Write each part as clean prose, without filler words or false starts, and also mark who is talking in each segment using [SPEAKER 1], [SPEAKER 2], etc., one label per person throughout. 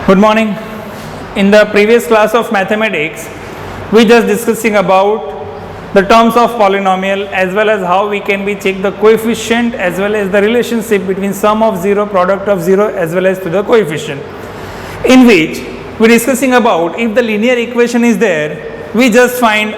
[SPEAKER 1] Good morning. In the previous class of mathematics, we just discussing about the terms of polynomial as well as how we can be check the coefficient as well as the relationship between sum of 0, product of 0 as well as to the coefficient. In which we discussing about if the linear equation is there, we just find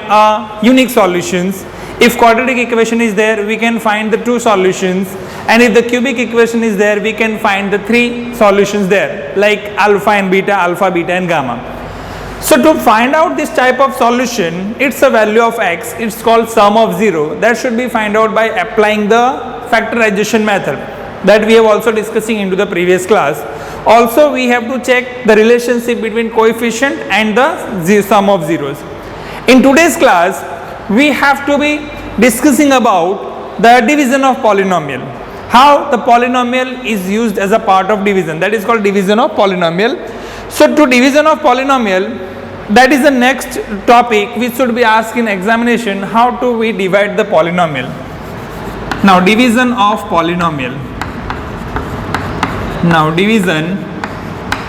[SPEAKER 1] unique solutions. If quadratic equation is there, we can find the two solutions, and if the cubic equation is there, we can find the three solutions there, like alpha, beta and gamma. So to find out this type of solution, it's a value of x, it's called sum of 0. That should be find out by applying the factorization method that we have also discussing into the previous class. Also we have to check the relationship between coefficient and the sum of zeros. In today's class, we have to be discussing about the division of polynomial. How the polynomial is used as a part of division, that is called division of polynomial. So to division of polynomial, that is the next topic which should be asked in examination, how do we divide the polynomial. Now division of polynomial. Now division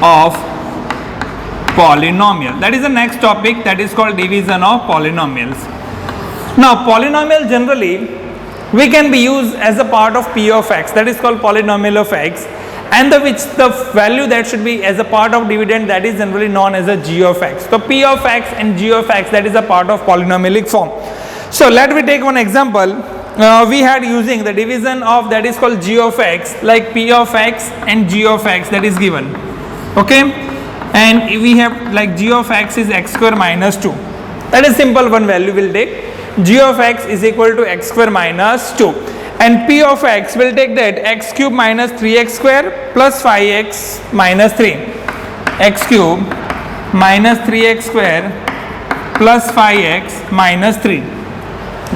[SPEAKER 1] of polynomial, that is the next topic, that is called division of polynomials. Now polynomial generally we can be used as a part of p of x, that is called polynomial of x, and the value that should be as a part of dividend, that is generally known as a g of x. So p of x and g of x, that is a part of polynomialic form. So let me take one example. We had using the division of, that is called g of x, like p of x and g of x, that is given, okay, and we have like g of x is x square minus 2. That is simple, one value will take g of x is equal to x square minus 2, and p of x will take that x cube minus 3x square plus 5x minus 3, x cube minus 3x square plus 5x minus 3.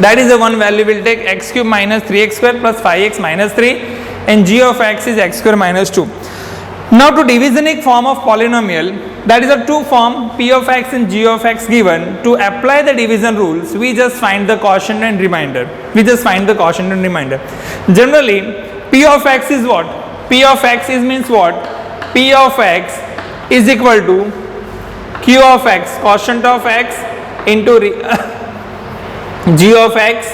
[SPEAKER 1] That is the one value will take x cube minus 3x square plus 5x minus 3, and g of x is x square minus 2. Now to divisionic form of polynomial, that is a two form p of x and g of x given. To apply the division rules, we just find the quotient and remainder. Generally, p of x is what? P of x is means what? P of x is equal to q of x, quotient of x, into g of x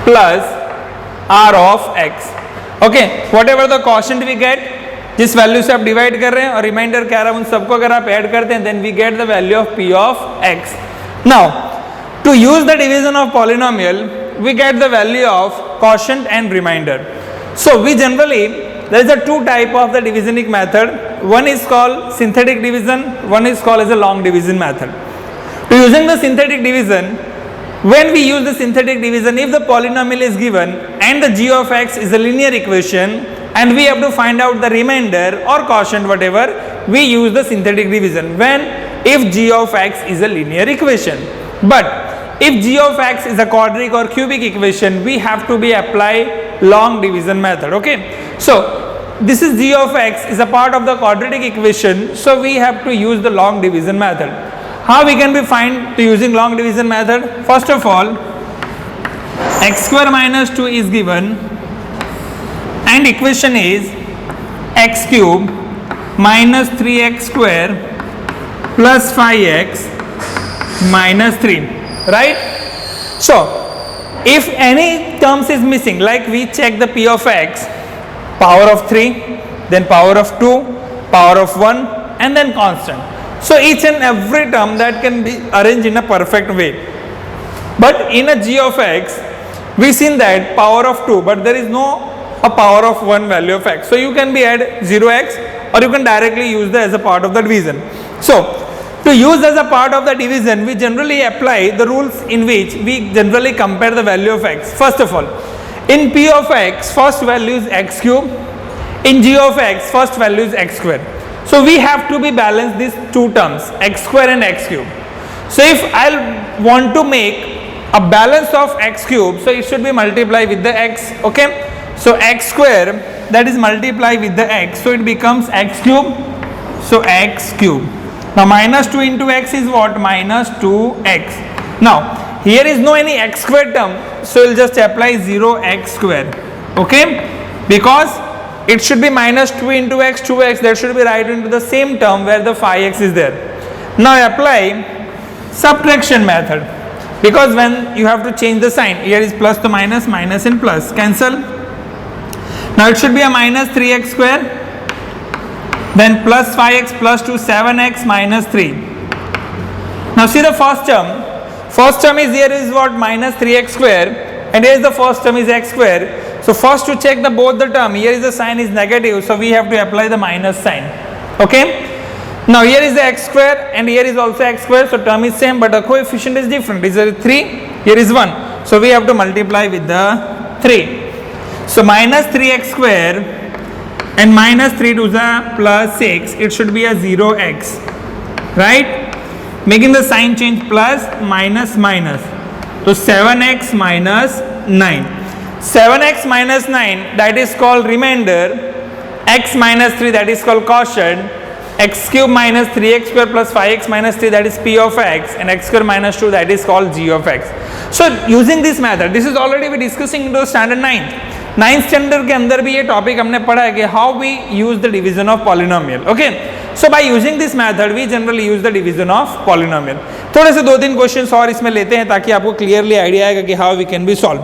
[SPEAKER 1] plus r of x. Okay, whatever the quotient we get, जिस value से आप divide कर रहे हैं और reminder क्या रहा है, उन सबको अगर आप ऐड करते हैं, then we get the value of p of x. Now to use the division of polynomial, we get the value of quotient and remainder. So we generally, there is a two type of the divisionic method. One is called synthetic division, one is called as a long division method. To using the synthetic division, when we use the synthetic division, if the polynomial is given and the g of x is a linear equation, and we have to find out the remainder or quotient, whatever, we use the synthetic division when if g of x is a linear equation. But if g of x is a quadratic or cubic equation, we have to be apply long division method. Okay, so this is g of x is a part of the quadratic equation, so we have to use the long division method. How we can be find to using long division method? First of all, x square minus 2 is given, and equation is x cube minus 3x square plus 5x minus 3, right? So if any terms is missing, like we check the p of x, power of 3, then power of 2, power of 1, and then constant. So each and every term that can be arranged in a perfect way. But in a g of x, we seen that power of 2, but there is no a power of 1 value of x. So you can be add 0x, or you can directly use that as a part of the division. So to use as a part of the division, we generally apply the rules in which we generally compare the value of x. First of all, in p of x, first value is x cube. In g of x, first value is x square. So we have to be balance these two terms, x square and x cube. So if I want to make a balance of x cube, so it should be multiplied with the x. Okay, so x square, that is multiplied with the x, so it becomes x cube. So x cube. Now minus 2 into x is what? Minus 2x. Now here is no any x square term, so we'll just apply 0x square. Okay, because it should be minus 2 into x, 2x, that should be right into the same term where the 5x is there. Now apply subtraction method, because when you have to change the sign, here is plus to minus, minus and plus, cancel. Now it should be a minus 3x square, then plus 5x plus 2, 7x minus 3. Now see the first term. First term is here is what? Minus 3x square, and here is the first term is x square. So first to check the both the term, here is the sign is negative, so we have to apply the minus sign. Okay. Now here is the x square and here is also x square, so term is same but the coefficient is different. Is there 3? Here is 1. So we have to multiply with the 3. So minus 3x square and minus 3 to the plus 6, it should be a 0x. Right? Making the sign change plus, minus, minus. So 7x minus 9. 7x minus 9, that is called remainder. X minus 3, that is called quotient. X cube minus 3x square plus 5x minus 3, that is p of x, and x square minus 2, that is called g of x. So using this method, this is already we discussing into standard 9th standard के अंदर भी ये topic हमने पढ़ा है कि how we use the division of polynomial. Okay, so by using this method we generally use the division of polynomial. थोड़े से 2-3 क्वेश्चंस और इसमें लेते हैं ताकि आपको क्लियरली आइडिया आएगा कि how we can be solve.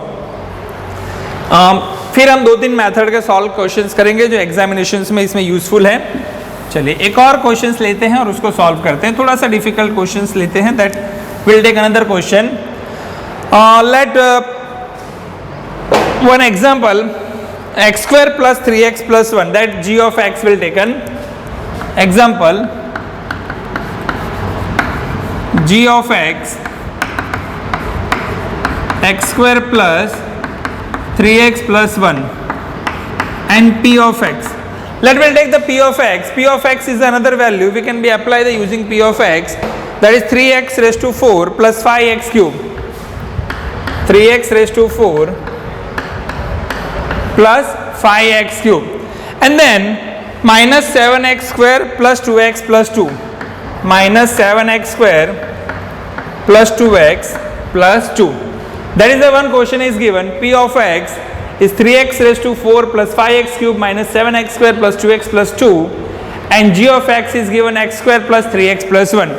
[SPEAKER 1] फिर हम 2-3 मेथड के सॉल्व क्वेश्चंस करेंगे जो एग्जामिनेशंस में इसमें यूजफुल है. चलिए एक और क्वेश्चंस लेते हैं और उसको सॉल्व करते हैं. थोड़ा सा डिफिकल्ट क्वेश्चंस लेते हैं, that will take another question. Let one example, x square plus 3x plus 1, that g of x will taken. Example, g of x square plus 3x plus 1 and p of x. Let me take the p of x. P of x is another value. We can be apply the using p of x, that is 3x raised to 4 plus 5x cube. 3x raised to 4 plus 5x cube, and then minus 7x square plus 2x plus 2, minus 7x square plus 2x plus 2. That is the one question is given. P of x is 3x raised to 4 plus 5x cube minus 7x square plus 2x plus 2, and g of x is given x square plus 3x plus 1.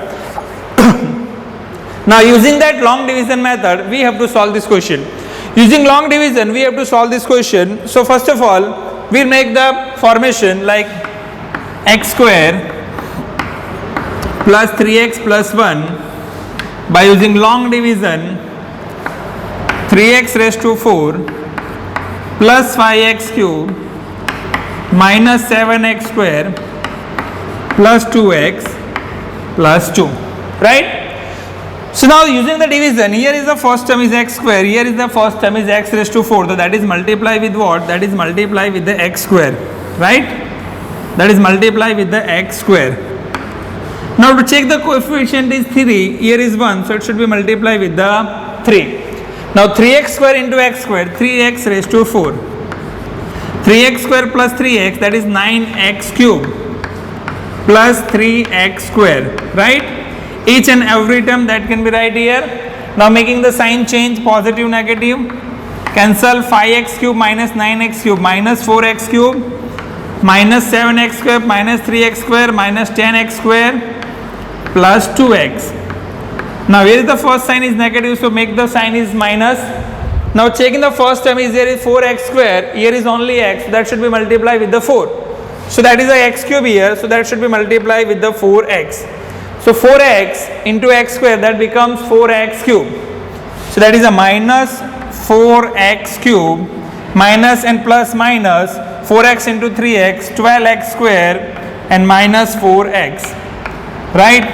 [SPEAKER 1] Now using that long division method, we have to solve this question. Using long division, we have to solve this question. So first of all, we'll make the formation like x square plus 3x plus 1 by using long division. 3x raised to 4 plus 5x cube minus 7x square plus 2x plus 2. Right? So now using the division, here is the first term is x square, here is the first term is x raised to 4, so that is multiply with what? That is multiply with the x square, right? That is multiply with the x square. Now to check the coefficient is 3, here is 1, so it should be multiply with the 3. Now 3x square into x square, 3x raised to 4. 3x square plus 3x, that is 9x cube plus 3x square, right? Each and every term that can be right here. Now making the sign change, positive, negative, cancel 5x cube minus 9x cube minus 4x cube minus 7x square minus 3x square minus 10x square plus 2x. Now here is the first sign is negative, so make the sign is minus. Now checking the first term is here is 4x square, here is only x, so that should be multiplied with the 4. So that is a x cube here, so that should be multiplied with the 4x. So 4x into x square, that becomes 4x cube. So that is a minus 4x cube minus and plus minus 4x into 3x, 12x square and minus 4x. Right?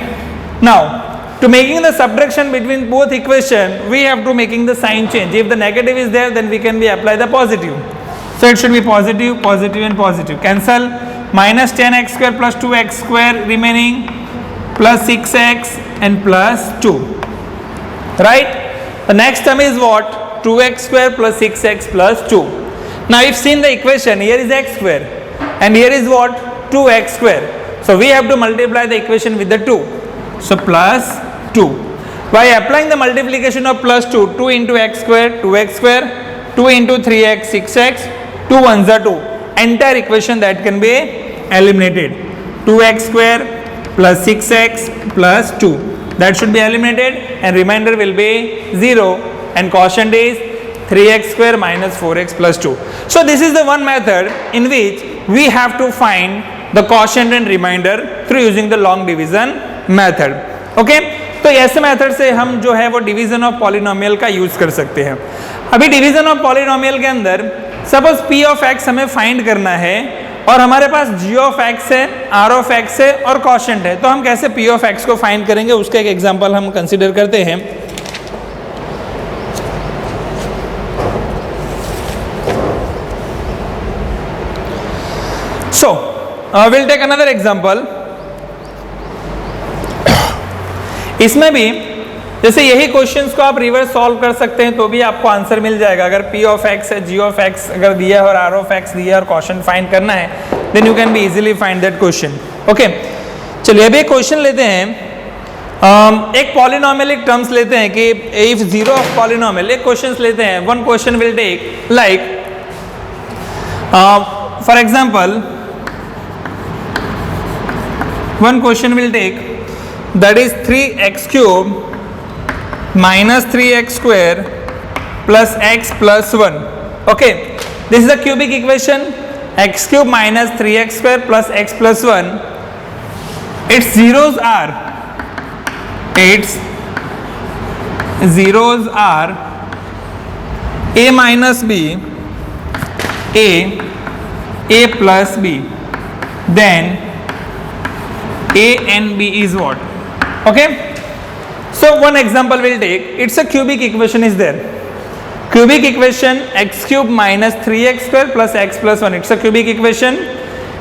[SPEAKER 1] Now to making the subtraction between both equation, we have to making the sign change. If the negative is there, then we can be apply the positive. So it should be positive, positive and positive. Cancel minus 10x square plus 2x square remaining plus 6x and plus 2. Right? The next term is what? 2x square plus 6x plus 2. Now if seen the equation, here is x square and here is what? 2x square. So we have to multiply the equation with the 2. So plus 2. By applying the multiplication of plus 2, 2 into x square, 2x square, 2 into 3x, 6x, 2 ones are 2. entire equation that can be eliminated. 2x square plus 6x plus 2, that should be eliminated and remainder will be 0, and quotient is 3x square minus 4x plus 2. So this is the one method in which we have to find the quotient and remainder through using the long division method. Okay, तो ऐसे method से हम जो है वो division of polynomial का use कर सकते हैं. अभी डिवीजन ऑफ पॉलिनोमियल के अंदर सपोज p ऑफ x हमें फाइंड करना है और हमारे पास g ऑफ x है, r ऑफ x है और क्वोशिएंट है, तो हम कैसे p ऑफ x को फाइंड करेंगे उसका एक एग्जांपल हम कंसीडर करते हैं. So we'll take another example. इसमें भी जैसे यही क्वेश्चंस को आप रिवर्स सॉल्व कर सकते हैं तो भी आपको आंसर मिल जाएगा. अगर p ऑफ x है, g ऑफ x अगर दिया है और r ऑफ x दिया है और क्वोशिएंट फाइंड करना है, then you can be easily find that question. Okay, चलिए अभी एक क्वेश्चन लेते हैं. एक पॉलिनोमियल एक टर्म्स लेते हैं कि इफ जीरो ऑफ पॉलिनोमियल, एक क्वेश्चंस लेते हैं. One question will take like for example one question will take that is 3x cube minus 3x square plus x plus 1. Okay, this is the cubic equation. X cube minus 3x square plus x plus 1, its zeros are a minus b, a plus b, then a and b is what? Okay, so one example will take, it's a cubic equation is there. Cubic equation x cube minus 3x square plus x plus 1, it's a cubic equation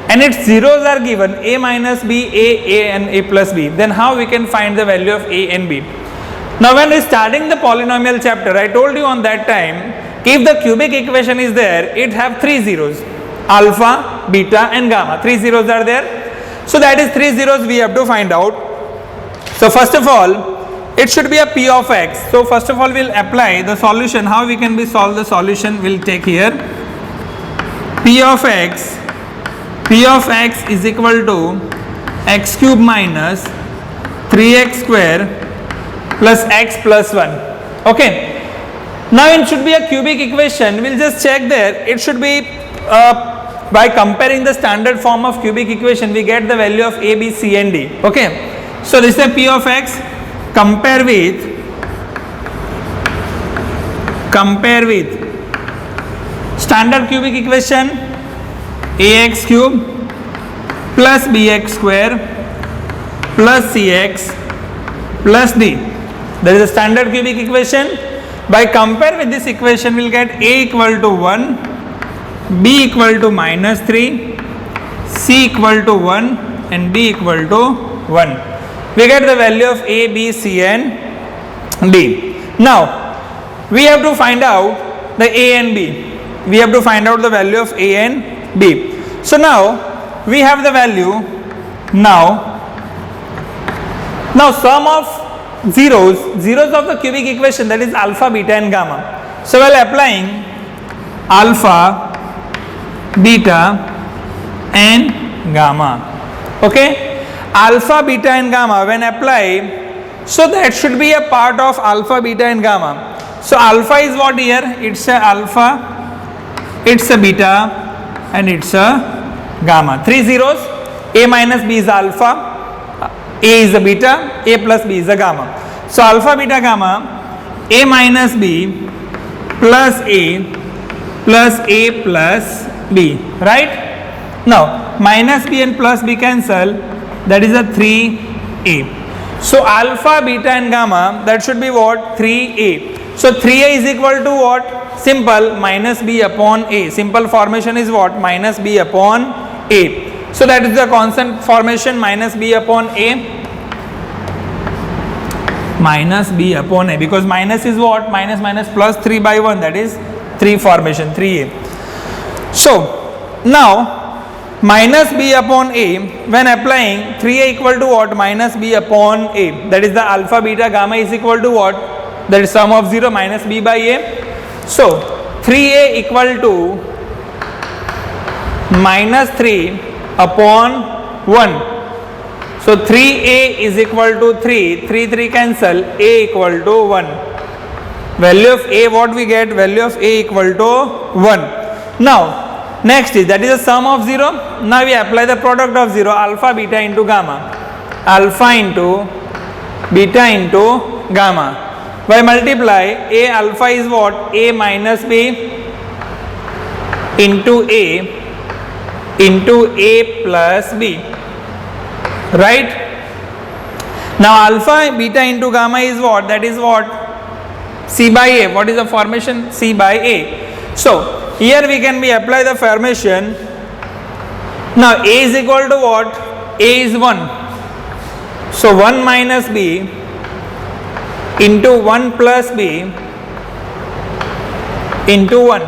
[SPEAKER 1] and its zeros are given a minus b, a and a plus b. Then how we can find the value of a and b? Now when we starting the polynomial chapter, I told you on that time, if the cubic equation is there, it have three zeros, alpha, beta and gamma. Three zeros are there. So that is three zeros we have to find out. So first of all, it should be a p of x. So first of all, we'll apply the solution. How we can be solve the solution? We'll take here p of x. P of x is equal to x cube minus 3x square plus x plus 1. Okay. Now it should be a cubic equation. We'll just check there. It should be by comparing the standard form of cubic equation, we get the value of a, b, c and d. Okay, so this is a p of x. Compare with standard cubic equation, ax cube plus bx square plus cx plus d. That is a standard cubic equation. By compare with this equation, we'll get a equal to 1, b equal to minus 3, c equal to 1 and d equal to 1. We get the value of a, b, c and d. Now we have to find out the a and b. We have to find out the value of a and b. So now we have the value. Now sum of zeros of the cubic equation, that is alpha, beta and gamma. So while applying alpha, beta and gamma, okay, alpha, beta and gamma when apply, so that should be a part of alpha, beta and gamma. So alpha is what here? It's a alpha, it's a beta and it's a gamma. Three zeros, a minus b is alpha, a is a beta, a plus b is a gamma. So alpha, beta, gamma, a minus b plus a plus b, right? Now minus b and plus b cancel, that is a 3a. So alpha, beta and gamma, that should be what? 3a. So 3a is equal to what? Simple, minus b upon a. Simple formation is what? Minus b upon a. So that is the constant formation, minus b upon a. Minus b upon a, because minus is what? Minus plus 3 by 1, that is 3 formation, 3a. So now minus b upon a, when applying 3a equal to what? Minus b upon a, that is the alpha, beta, gamma is equal to what? That is sum of 0 minus b by a. So 3a equal to minus 3 upon 1. So 3a is equal to 3, 3 cancel, a equal to 1. Value of a, what we get? Value of a equal to 1. Now next is, that is the sum of 0. Now we apply the product of 0, alpha beta into gamma, alpha into beta into gamma. By multiply, a alpha is what? A minus b into a plus b, right? Now alpha beta into gamma is what? That is what? C by a. What is the formation? C by a. So here we can be apply the formation. Now a is equal to what? A is 1. So 1 minus b into 1 plus b into 1,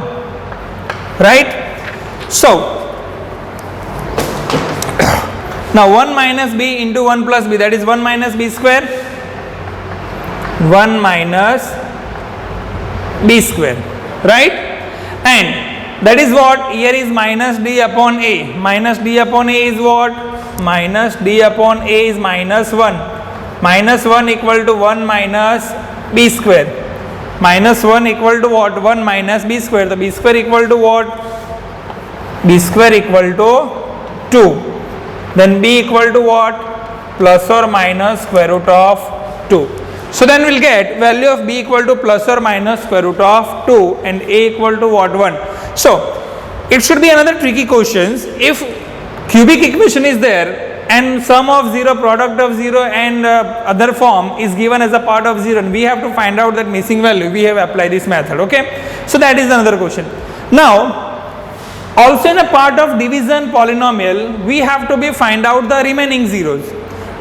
[SPEAKER 1] right? So now 1 minus b into 1 plus b, that is 1 minus b square, 1 minus b square, right? And that is what? Here is minus d upon a. Minus d upon a is what? Minus d upon a is minus 1. Minus 1 equal to 1 minus b square. Minus 1 equal to what? 1 minus b square. The b square equal to what? B square equal to 2. Then b equal to what? Plus or minus square root of 2. So then we'll get value of b equal to plus or minus square root of 2 and a equal to what? 1. So it should be another tricky questions. If cubic equation is there and sum of 0, product of 0 and other form is given as a part of 0, and we have to find out that missing value, we have applied this method, okay? So that is another question. Now also in a part of division polynomial, we have to be find out the remaining zeros.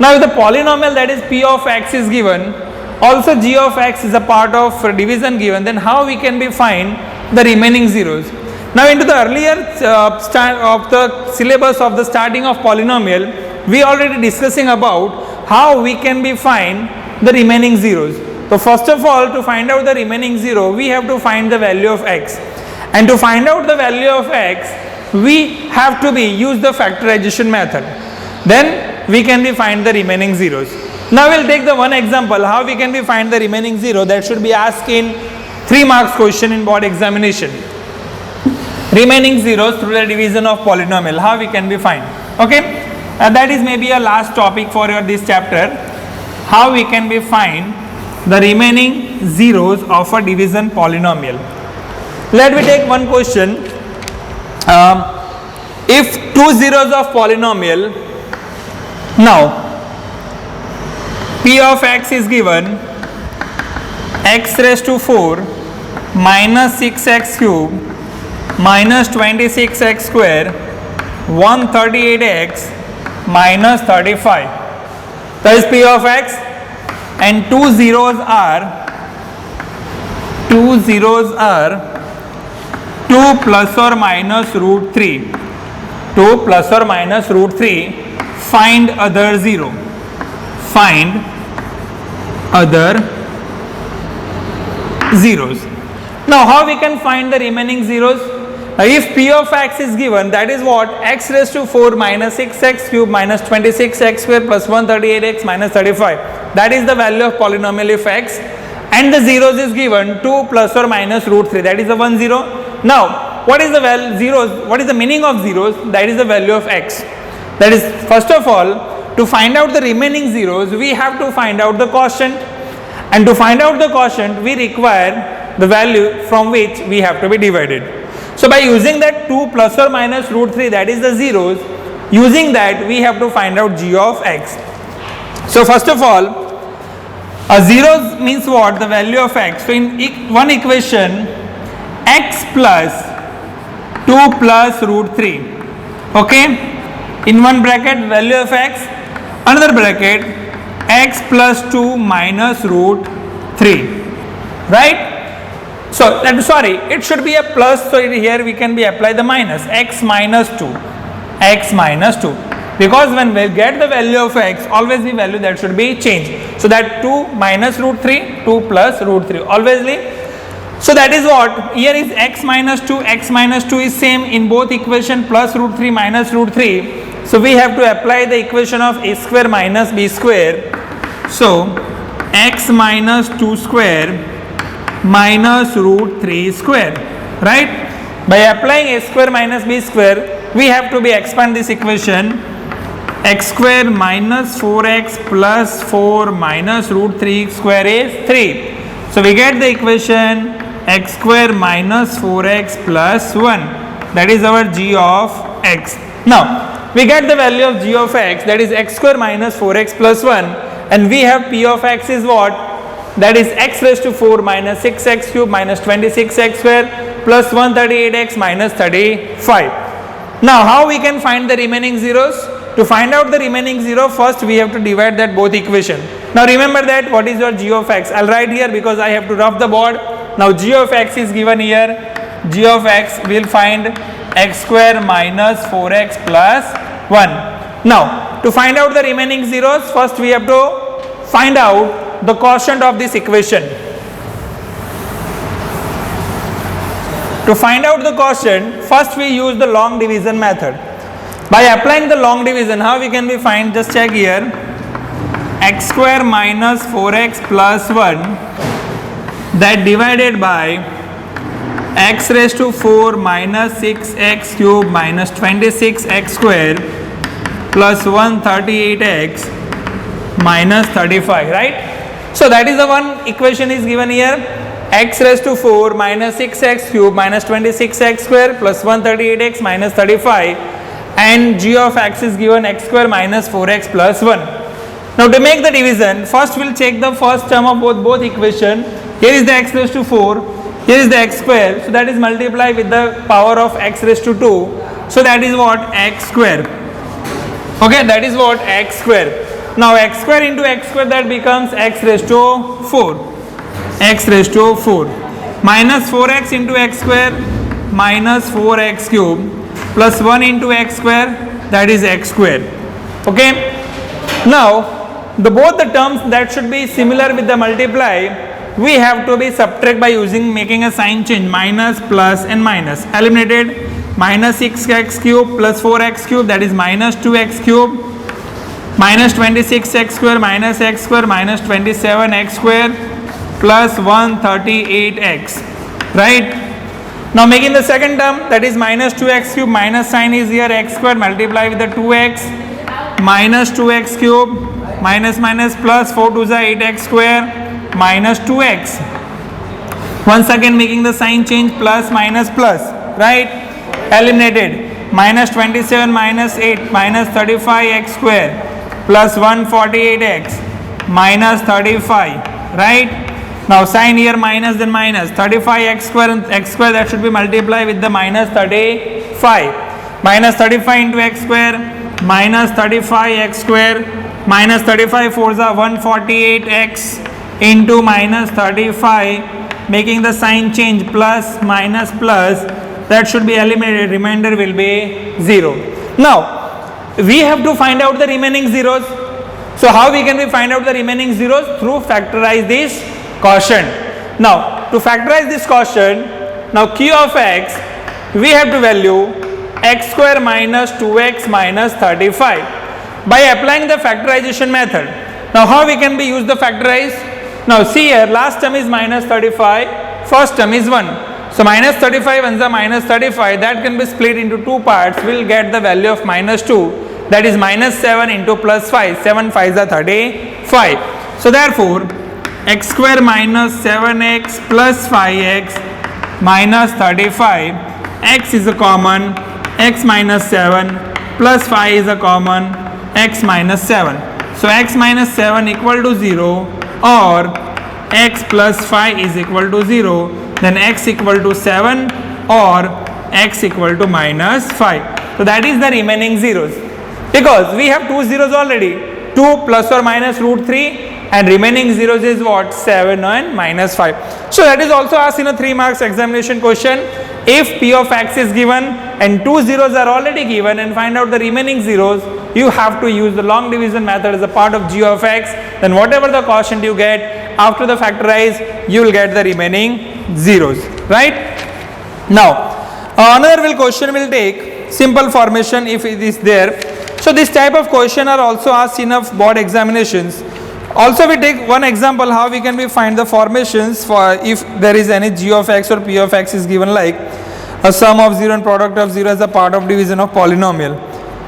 [SPEAKER 1] Now if the polynomial, that is p of x, is given, also g of x is a part of division given, then how we can be find the remaining zeros? Now into the earlier of the syllabus of the starting of polynomial, we already discussing about how we can be find the remaining zeros. So first of all, to find out the remaining zero, we have to find the value of x, and to find out the value of x, we have to be use the factorization method. Then we can be find the remaining zeros. Now we'll take the one example how we can be find the remaining zero that should be asked in 3 marks question in board examination. Remaining zeros through the division of polynomial, how we can be find, okay? That is maybe a last topic for your this chapter, how we can be find the remaining zeros of a division polynomial. Let me take one question. If 2 zeros of polynomial, now p of x is given x raised to 4 minus 6x cube minus 26x square 138x minus 35, that is p of x, and 2 zeros are 2 plus or minus root 3, 2 plus or minus root 3, find other zero, find other zeros. Now how we can find the remaining zeros? If p of x is given, that is what? X raised to 4 minus 6x cube minus 26x square plus 138x minus 35, that is the value of polynomial if x, and the zeros is given 2 plus or minus root 3, that is the 1 0. Now what is the zeros? What is the meaning of zeros? That is the value of x. That is, first of all, to find out the remaining zeros, we have to find out the quotient, and to find out the quotient, we require the value from which we have to be divided. So by using that 2 plus or minus root 3, that is the zeros, using that we have to find out g of x. So first of all, a zeros means what? The value of x. So in one equation, x plus 2 plus root 3, okay? In one bracket value of x, another bracket x plus 2 minus root 3, right? So that, sorry, it should be a plus, so here we can be apply the minus, x minus 2, x minus 2, because when we get the value of x, always the value that should be changed. So that 2 minus root 3, 2 plus root 3, always So that is what here is x minus 2. X minus 2 is same in both equation, plus root 3 minus root 3. So we have to apply the equation of a square minus b square. So x minus 2 square minus root 3 square, right? By applying a square minus b square, we have to be expand this equation. X square minus 4x plus 4 minus root 3 square is 3. So we get the equation x square minus 4x plus 1. That is our g of x. Now we get the value of g of x, that is x square minus 4x plus 1, and we have p of x is what? That is x raised to 4 minus 6x cube minus 26x square plus 138x minus 35. Now how we can find the remaining zeros? To find out the remaining zero, first we have to divide that both equation. Now remember that what is your g of x? I'll write here because I have to rough the board. Now g of x is given here. G of x will find x square minus 4x plus 1. Now to find out the remaining zeros, first we have to find out the quotient of this equation. To find out the quotient, first we use the long division method. By applying the long division, how we can we find? Just check here. X square minus 4x plus 1, that divided by x raised to 4 minus 6x cube minus 26x square plus 138x minus 35, right? So that is the one equation is given here. X raised to 4 minus 6x cube minus 26x square plus 138x minus 35, and g of x is given x square minus 4x plus 1. Now to make the division, first we'll check the first term of both equation. Here is the x raised to 4, here is the x square, so that is multiplied with the power of x raised to 2, so that is what? X square. Okay, that is what? X square. Now x square into x square, that becomes x raised to 4. X raised to 4 minus 4x into x square minus 4x cube plus 1 into x square, that is x square. Okay. Now both the terms that should be similar with the multiply, we have to be subtract by making a sign change, minus, plus and minus. Eliminated. Minus 6x cube plus 4x cube, that is minus 2x cube minus 26x square minus x square minus 27x square plus 138x, right? Now making the second term, that is minus 2x cube, minus sign is here, x square multiply with the 2x minus 2x cube minus minus plus 4 to the 8x square minus 2x. Once again making the sign change, plus minus plus, right? Eliminated. Minus 27 minus 8 minus 35x square plus 148x minus 35, right? Now sign here minus, then minus 35x square and x square, that should be multiplied with the minus 35. Minus 35 into x square minus 35x square minus 35 4 is 148x into minus 35, making the sign change, plus minus plus, that should be eliminated, remainder will be 0. Now we have to find out the remaining zeros. So how we can find out the remaining zeros? Through factorize this quotient. Now to factorize this quotient, now q of x, we have to value x square minus 2x minus 35 by applying the factorization method. Now how we can use the factorize? Now see here, last term is minus 35, first term is 1. So minus 35 and the minus 35, that can be split into two parts. We'll get the value of minus 2, that is minus 7 into plus 5. 7 5 is 35. So therefore x square minus 7x plus 5x minus 35, x is a common, x minus 7 plus 5 is a common, x minus 7. So x minus 7 equal to 0, or x plus 5 is equal to 0, then x equal to 7 or x equal to minus 5. So that is the remaining zeros, because we have two zeros already, 2 plus or minus root 3, and remaining zeros is what? 7 and minus 5. So that is also asked in a 3 marks examination question. If p of x is given and two zeros are already given, and find out the remaining zeros, you have to use the long division method as a part of g of x. Then whatever the quotient you get, after the factorize you will get the remaining zeros, right? Now another question will take simple formation if it is there. So this type of question are also asked in of board examinations. Also we take one example how we can find the formations for if there is any g of x or p of x is given, like a sum of 0 and product of 0 as a part of division of polynomial.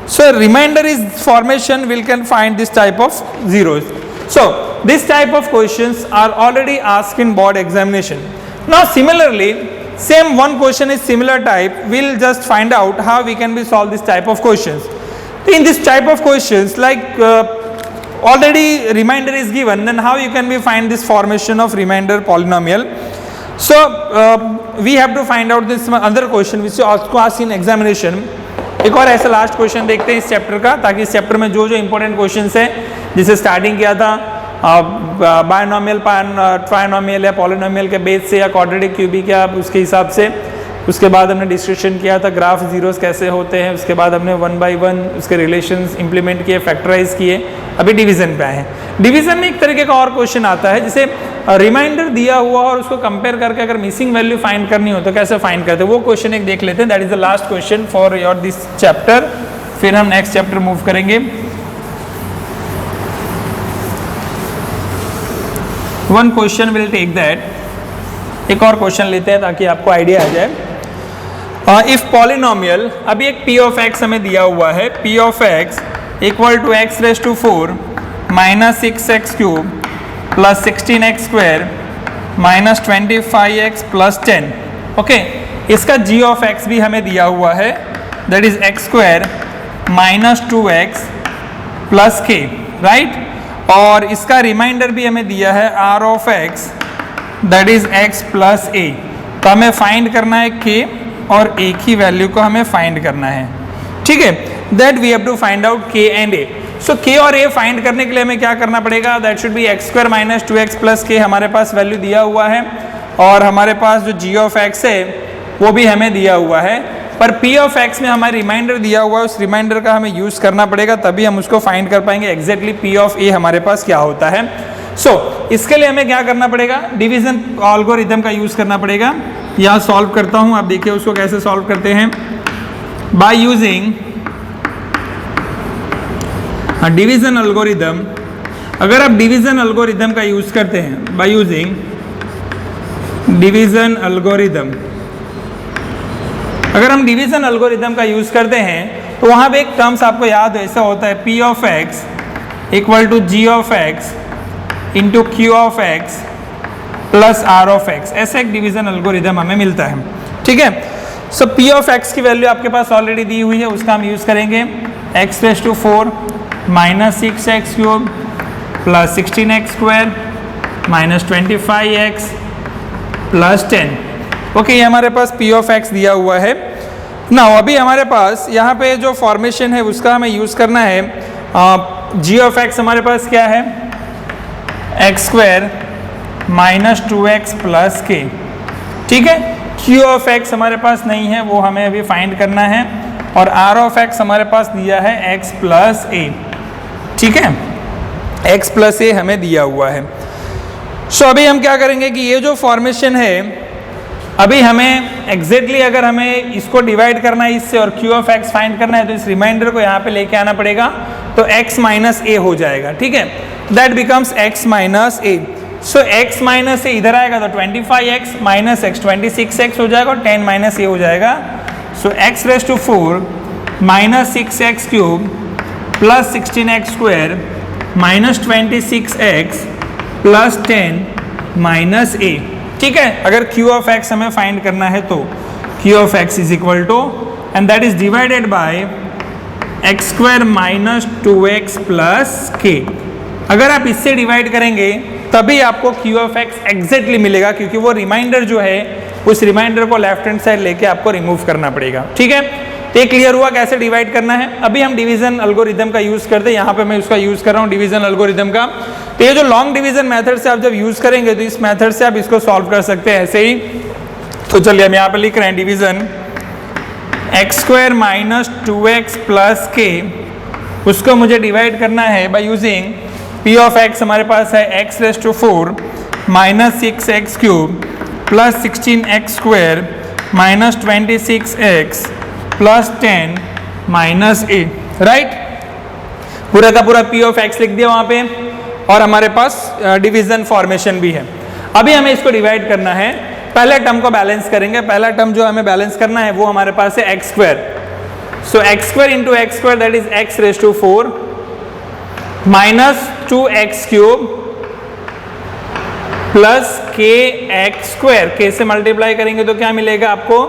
[SPEAKER 1] So remainder is formation, we can find this type of zeros. So this type of questions are already asked in board examination. Now similarly same one question is similar type, we'll just find out how we can solve this type of questions. In this type of questions, like already remainder is given, then how you can find this formation of remainder polynomial. So we have to find out this other question which is also asked in examination. एक और ऐसा last question देखते हैं इस chapter का, ताकि इस chapter में जो जो इंपॉर्टेंट क्वेश्चंस है जिसे स्टार्टिंग किया था बायनोमियल ट्राइनोमियल या पॉलिनोमियल के बेस से या क्वाड्रेटिक क्यूबिक या उसके हिसाब से, उसके बाद हमने डिस्कशन किया था ग्राफ जीरोस कैसे होते हैं, उसके बाद हमने 1 by 1 उसके रिलेशंस इंप्लीमेंट किए, फैक्टराइज किए, अभी डिवीजन पे आए हैं। डिवीजन में एक तरीके का और क्वेश्चन आता है जिसे रिमाइंडर दिया हुआ और उसको कंपेयर करके अगर मिसिंग वैल्यू फाइंड करनी हो तो कैसे फाइंड करते हैं, वो क्वेश्चन एक देख लेते हैं। That is the last question for your this chapter, फिर हम नेक्स्ट चैप्टर मूव करेंगे। One question will take that, एक और क्वेश्चन लेते हैं ताकि आपको आइडिया आ जाए। इफ पॉलिनोमियल, अभी एक p ऑफ x हमें दिया हुआ है, p of x equal to x raise to 4 minus 6x cube plus 16x square minus 25x plus 10, okay. इसका g ऑफ x भी हमें दिया हुआ है, that is x square minus 2x plus k, right. और इसका रिमाइंडर भी हमें दिया है r of x that is x plus a। तो हमें फाइंड करना है k और a की वैल्यू को हमें फाइंड करना है, ठीक है। That we have to find out k and a। So k और a फाइंड करने के लिए हमें क्या करना पड़ेगा, that should be x square minus 2x plus k, हमारे पास वैल्यू दिया हुआ है, और हमारे पास जो g ऑफ x है वो भी हमें दिया हुआ है, पर p ऑफ x में हमारे रिमाइंडर दिया हुआ है, उस रिमाइंडर का हमें यूज करना पड़ेगा, तभी हम उसको फाइंड कर पाएंगे एग्जैक्टली p ऑफ a हमारे पास क्या होता है। सो इसके लिए हमें क्या करना पड़ेगा, डिवीजन एल्गोरिथम का यूज करना पड़ेगा। यहाँ सॉल्व करता हूँ, आप देखिए उसको कैसे सॉल्व करते हैं, बाय यूजिंग डिवीजन एल्गोरिथम। अगर आप डिवीजन एल्गोरिथम का यूज करते हैं, बाय यूजिंग डिवीजन एल्गोरिथम, अगर हम डिवीजन एल्गोरिथम का यूज करते हैं तो वहां पे एक टर्म्स आपको याद है, ऐसा होता है p of x equal to g of x into q of x plus r of x, ऐसा एक डिवीजन एल्गोरिथम हमें मिलता है, ठीक है। सो p ऑफ x की वैल्यू आपके पास ऑलरेडी दी हुई है, उसका हम यूज करेंगे x raise to 4 minus 6x cube plus 16x square minus 25x plus 10, okay. ये हमारे पास p ऑफ x दिया हुआ है। ना अभी हमारे पास यहाँ पे जो फॉर्मेशन है उसका हमें यूज़ करना है, g ऑफ x हमारे पास क्या है, x square minus 2x plus k, ठीक है। q ऑफ x हमारे पास नहीं है, वो हमें अभी फाइंड करना है, और r ऑफ x हमारे पास दिया है x प्लस a, ठीक है, x प्लस a हमें दिया हुआ है। सो अभी हम क्या करेंगे कि ये जो फॉर्मेशन है, अभी हमें एग्जैक्टली अगर हमें इसको डिवाइड करना है इससे और q ऑफ x फाइंड करना है, तो इस रिमाइंडर को यहाँ पे लेके आना पड़ेगा, तो x माइनस a हो जाएगा, ठीक है। That becomes x minus a। So x minus a इधर आएगा तो 25x माइनस x 26x हो जाएगा, और 10 माइनस a हो जाएगा। So x raise to 4 minus 6x cube plus 16x square minus 26x plus 10 minus a, ठीक है। अगर q ऑफ x हमें फाइंड करना है तो q of x is equal to, and that is divided by x square minus 2x plus k। अगर आप इससे डिवाइड करेंगे तभी आपको q ऑफ x एग्जैक्टली मिलेगा, क्योंकि वो रिमाइंडर जो है उस रिमाइंडर को लेफ्ट हैंड साइड लेके आपको रिमूव करना पड़ेगा, ठीक है। तो ये क्लियर हुआ कैसे डिवाइड करना है। अभी हम डिवीजन एल्गोरिथम का यूज करते हैं, यहाँ पे मैं उसका यूज कर रहा हूँ डिवीजन एल्गोरिथम का। तो ये जो लॉन्ग डिवीजन मेथड से आप जब यूज करेंगे तो इस मेथड से आप इसको सॉल्व कर सकते हैं ऐसे ही। तो चलिए हम यहाँ पे लिख रहे हैं division x square minus 2x plus k, उसको मुझे डिवाइड करना है by using P of X हमारे पास है X raise to 4 minus 6x cube plus 16x square minus 26x plus 10 minus A, right. पूरा का पूरा पी ऑफ एक्स लिख दिया वहां पे, और हमारे पास डिवीजन फॉर्मेशन भी है। अभी हमें इसको डिवाइड करना है, पहले टर्म को बैलेंस करेंगे। पहला टर्म जो हमें बैलेंस करना है वो हमारे पास है X square, so X square into X square that is X raise to 4 minus 2x cube plus K x square, K से मल्टीप्लाई करेंगे तो क्या मिलेगा आपको,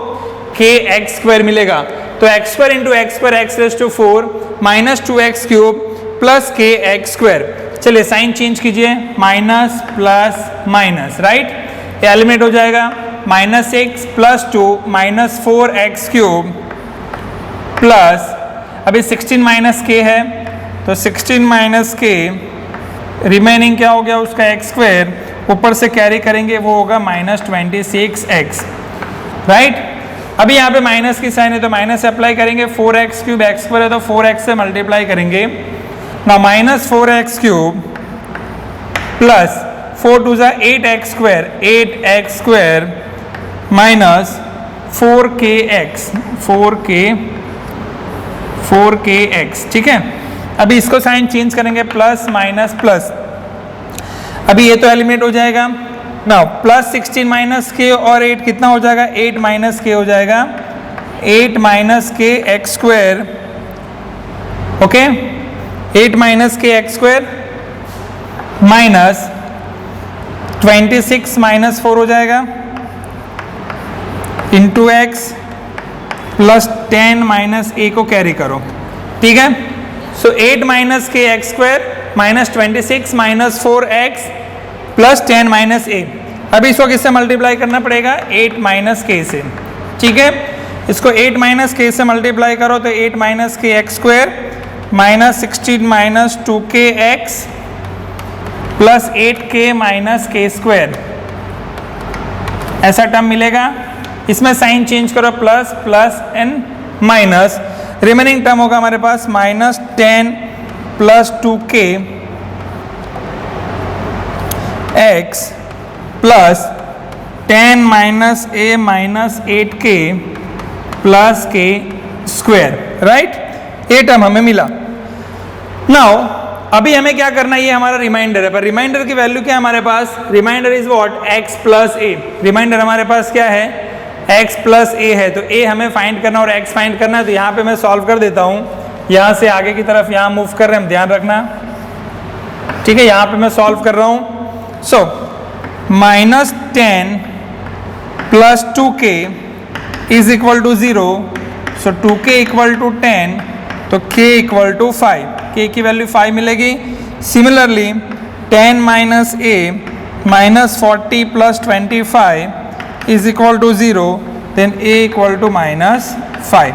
[SPEAKER 1] के एक्स स्क्वायर मिलेगा। तो X square into X square X raise to 4 minus 2x cube plus K x square. चलिए साइन चेंज कीजिए, माइनस प्लस माइनस, राइट, ये एलिमिनेट हो जाएगा। Minus 6 plus 2 minus 4x cube plus, अभी 16 माइनस के है तो 16 माइनस के, रिमेनिंग क्या हो गया उसका एक्स स्क्वायर, ऊपर से कैरी करेंगे वो होगा माइनस 26x, राइट। अभी यहाँ पे माइनस की साइन है तो माइनस से अप्लाई करेंगे, 4x क्यूब एक्स स्क्वायर है तो 4x से मल्टीप्लाई करेंगे ना, minus 4x cube plus 4 to ज़ा 8x square, 8x square minus 4kx, ठीक है। अभी इसको साइन चेंज करेंगे, प्लस माइनस प्लस, अभी ये तो एलिमिनेट हो जाएगा ना, प्लस 16 माइनस के और 8 कितना हो जाएगा, 8 माइनस के हो जाएगा, 8 minus k x square, okay, 8 minus k x square minus 26 minus 4 हो जाएगा into x plus 10 minus a को कैरी करो, ठीक है। So 8 minus k x square minus 26 minus 4x plus 10 minus a. अभी इसको किससे मल्टीप्लाई करना पड़ेगा, 8 माइनस के से, ठीक है। इसको 8 माइनस के से मल्टीप्लाई करो तो 8 minus k x square minus 16 minus 2kx plus 8k minus k square, ऐसा टर्म मिलेगा। इसमें साइन चेंज करो, plus plus and minus, remaining term होगा हमारे पास minus 10 plus 2k x plus 10 minus a minus 8k plus k square, right. ये term हमें मिला। नाउ अभी हमें क्या करना है, ये हमारा रिमाइंडर है, पर रिमाइंडर की वैल्यू क्या है हमारे पास, remainder is what, x plus a। Remainder हमारे पास क्या है, x प्लस a है, तो a हमें फाइंड करना और x फाइंड करना है। तो यहाँ पे मैं सॉल्व कर देता हूँ, यहाँ से आगे की तरफ यहाँ मूव कर रहे हैं हम, ध्यान रखना, ठीक है। यहाँ पे मैं सॉल्व कर रहा हूँ, so minus 10 plus 2k is equal to 0, so 2k equal to 10, तो k इक्वल टू 5, k की वैल्यू 5 मिलेगी। Similarly 10 minus a minus 40 plus 25 is equal to 0, then a equal to minus 5।